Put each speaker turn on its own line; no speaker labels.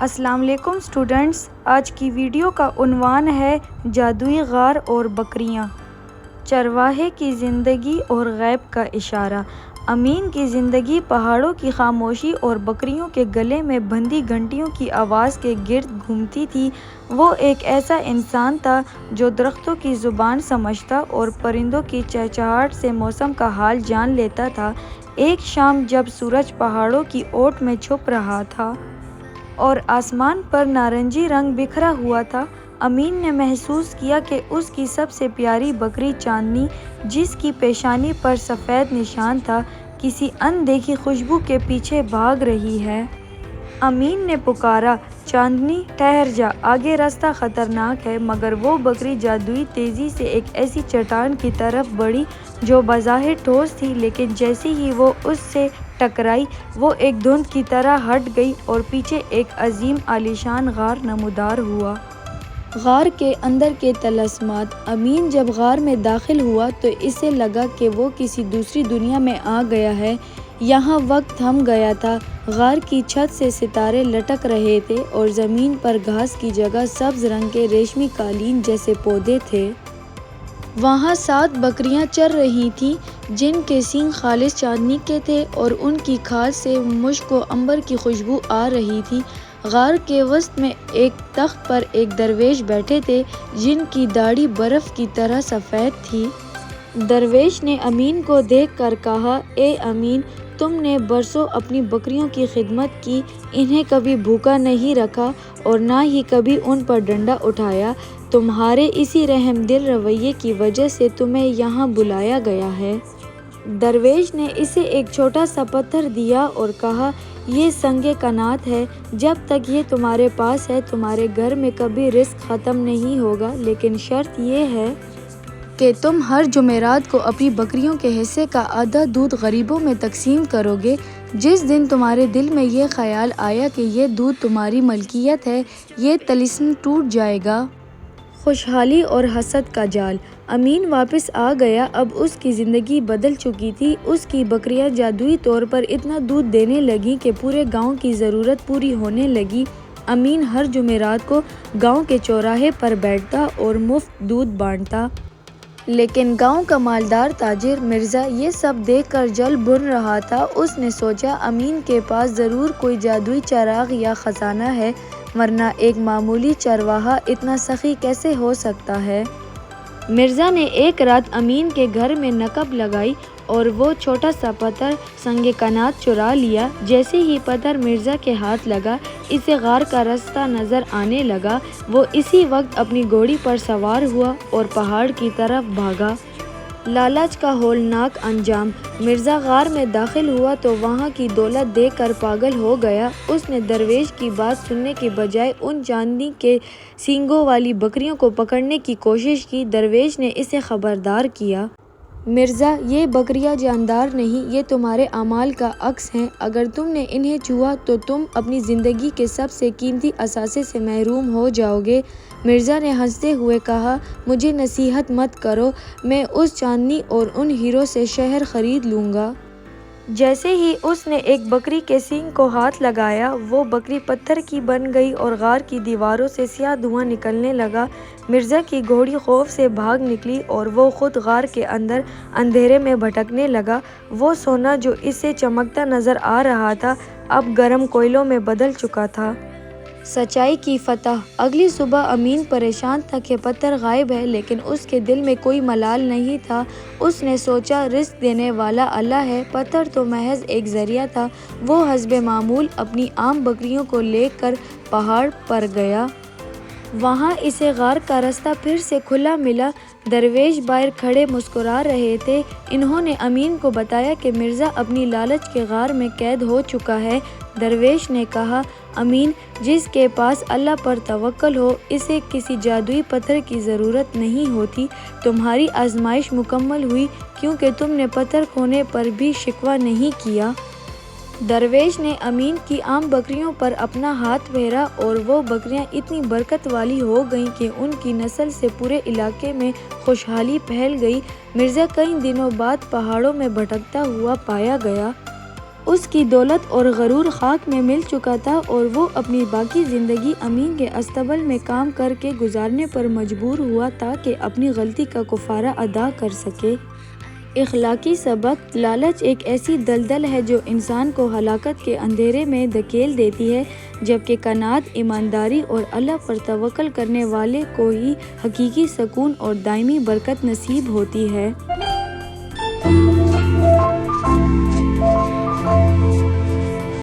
السلام علیکم اسٹوڈنٹس، آج کی ویڈیو کا عنوان ہے جادوئی غار اور بکریاں، چرواہے کی زندگی اور غیب کا اشارہ۔ امین کی زندگی پہاڑوں کی خاموشی اور بکریوں کے گلے میں بندھی گھنٹیوں کی آواز کے گرد گھومتی تھی۔ وہ ایک ایسا انسان تھا جو درختوں کی زبان سمجھتا اور پرندوں کی چہچہاہٹ سے موسم کا حال جان لیتا تھا۔ ایک شام جب سورج پہاڑوں کی اوٹ میں چھپ رہا تھا اور آسمان پر نارنجی رنگ بکھرا ہوا تھا، امین نے محسوس کیا کہ اس کی سب سے پیاری بکری چاندنی، جس کی پیشانی پر سفید نشان تھا، کسی ان دیکھی خوشبو کے پیچھے بھاگ رہی ہے۔ امین نے پکارا، چاندنی ٹھہر جا، آگے راستہ خطرناک ہے۔ مگر وہ بکری جادوئی تیزی سے ایک ایسی چٹان کی طرف بڑھی جو بظاہر ٹھوس تھی، لیکن جیسے ہی وہ اس سے ٹکرائی، وہ ایک دھند کی طرح ہٹ گئی اور پیچھے ایک عظیم عالیشان غار نمودار ہوا۔ غار کے اندر کے طلسمات۔ امین جب غار میں داخل ہوا تو اسے لگا کہ وہ کسی دوسری دنیا میں آ گیا ہے۔ یہاں وقت تھم گیا تھا۔ غار کی چھت سے ستارے لٹک رہے تھے اور زمین پر گھاس کی جگہ سبز رنگ کے ریشمی قالین جیسے پودے تھے۔ وہاں 7 بکریاں چر رہی تھیں، جن کے سینگ خالص چاندنی کے تھے اور ان کی کھال سے مشک و عنبر کی خوشبو آ رہی تھی۔ غار کے وسط میں ایک تخت پر ایک درویش بیٹھے تھے، جن کی داڑھی برف کی طرح سفید تھی۔ درویش نے امین کو دیکھ کر کہا، اے امین، تم نے برسوں اپنی بکریوں کی خدمت کی، انہیں کبھی بھوکا نہیں رکھا اور نہ ہی کبھی ان پر ڈنڈا اٹھایا۔ تمہارے اسی رحم دل رویے کی وجہ سے تمہیں یہاں بلایا گیا ہے۔ درویش نے اسے ایک چھوٹا سا پتھر دیا اور کہا، یہ سنگ کنات ہے۔ جب تک یہ تمہارے پاس ہے تمہارے گھر میں کبھی رزق ختم نہیں ہوگا، لیکن شرط یہ ہے کہ تم ہر جمعرات کو اپنی بکریوں کے حصے کا آدھا دودھ غریبوں میں تقسیم کرو گے۔ جس دن تمہارے دل میں یہ خیال آیا کہ یہ دودھ تمہاری ملکیت ہے، یہ طلسم ٹوٹ جائے گا۔ خوشحالی اور حسد کا جال۔ امین واپس آ گیا۔ اب اس کی زندگی بدل چکی تھی۔ اس کی بکریاں جادوئی طور پر اتنا دودھ دینے لگیں کہ پورے گاؤں کی ضرورت پوری ہونے لگی۔ امین ہر جمعرات کو گاؤں کے چوراہے پر بیٹھتا اور مفت دودھ بانٹتا۔ لیکن گاؤں کا مالدار تاجر مرزا یہ سب دیکھ کر جل بھن رہا تھا۔ اس نے سوچا، امین کے پاس ضرور کوئی جادوئی چراغ یا خزانہ ہے، ورنہ ایک معمولی چرواہا اتنا سخی کیسے ہو سکتا ہے؟ مرزا نے ایک رات امین کے گھر میں نقب لگائی اور وہ چھوٹا سا پتھر سنگ کنات چرا لیا۔ جیسے ہی پتھر مرزا کے ہاتھ لگا، اسے غار کا راستہ نظر آنے لگا۔ وہ اسی وقت اپنی گھوڑی پر سوار ہوا اور پہاڑ کی طرف بھاگا۔ لالچ کا ہولناک انجام۔ مرزا غار میں داخل ہوا تو وہاں کی دولت دیکھ کر پاگل ہو گیا۔ اس نے درویش کی بات سننے کے بجائے ان چاندنی کے سینگوں والی بکریوں کو پکڑنے کی کوشش کی۔ درویش نے اسے خبردار کیا، مرزا، یہ بکریاں جاندار نہیں، یہ تمہارے اعمال کا عکس ہیں۔ اگر تم نے انہیں چھوا تو تم اپنی زندگی کے سب سے قیمتی اثاثے سے محروم ہو جاؤ گے۔ مرزا نے ہنستے ہوئے کہا، مجھے نصیحت مت کرو، میں اس چاندنی اور ان ہیروں سے شہر خرید لوں گا۔ جیسے ہی اس نے ایک بکری کے سینگ کو ہاتھ لگایا، وہ بکری پتھر کی بن گئی اور غار کی دیواروں سے سیاہ دھواں نکلنے لگا۔ مرزا کی گھوڑی خوف سے بھاگ نکلی اور وہ خود غار کے اندر اندھیرے میں بھٹکنے لگا۔ وہ سونا جو اسے چمکتا نظر آ رہا تھا، اب گرم کوئلوں میں بدل چکا تھا۔ سچائی کی فتح۔ اگلی صبح امین پریشان تھا کہ پتھر غائب ہے، لیکن اس کے دل میں کوئی ملال نہیں تھا۔ اس نے سوچا، رزق دینے والا اللہ ہے، پتھر تو محض ایک ذریعہ تھا۔ وہ حسب معمول اپنی عام بکریوں کو لے کر پہاڑ پر گیا۔ وہاں اسے غار کا راستہ پھر سے کھلا ملا۔ درویش باہر کھڑے مسکرا رہے تھے۔ انہوں نے امین کو بتایا کہ مرزا اپنی لالچ کے غار میں قید ہو چکا ہے۔ درویش نے کہا، امین، جس کے پاس اللہ پر توکل ہو، اسے کسی جادوئی پتھر کی ضرورت نہیں ہوتی۔ تمہاری آزمائش مکمل ہوئی، کیونکہ تم نے پتھر کھونے پر بھی شکوہ نہیں کیا۔ درویش نے امین کی عام بکریوں پر اپنا ہاتھ پھیرا اور وہ بکریاں اتنی برکت والی ہو گئیں کہ ان کی نسل سے پورے علاقے میں خوشحالی پھیل گئی۔ مرزا کئی دنوں بعد پہاڑوں میں بھٹکتا ہوا پایا گیا۔ اس کی دولت اور غرور خاک میں مل چکا تھا اور وہ اپنی باقی زندگی امین کے استبل میں کام کر کے گزارنے پر مجبور ہوا تاکہ اپنی غلطی کا کفارہ ادا کر سکے۔ اخلاقی سبق: لالچ ایک ایسی دلدل ہے جو انسان کو ہلاکت کے اندھیرے میں دھکیل دیتی ہے، جبکہ قناعت، ایمانداری اور اللہ پر توکل کرنے والے کو ہی حقیقی سکون اور دائمی برکت نصیب ہوتی ہے۔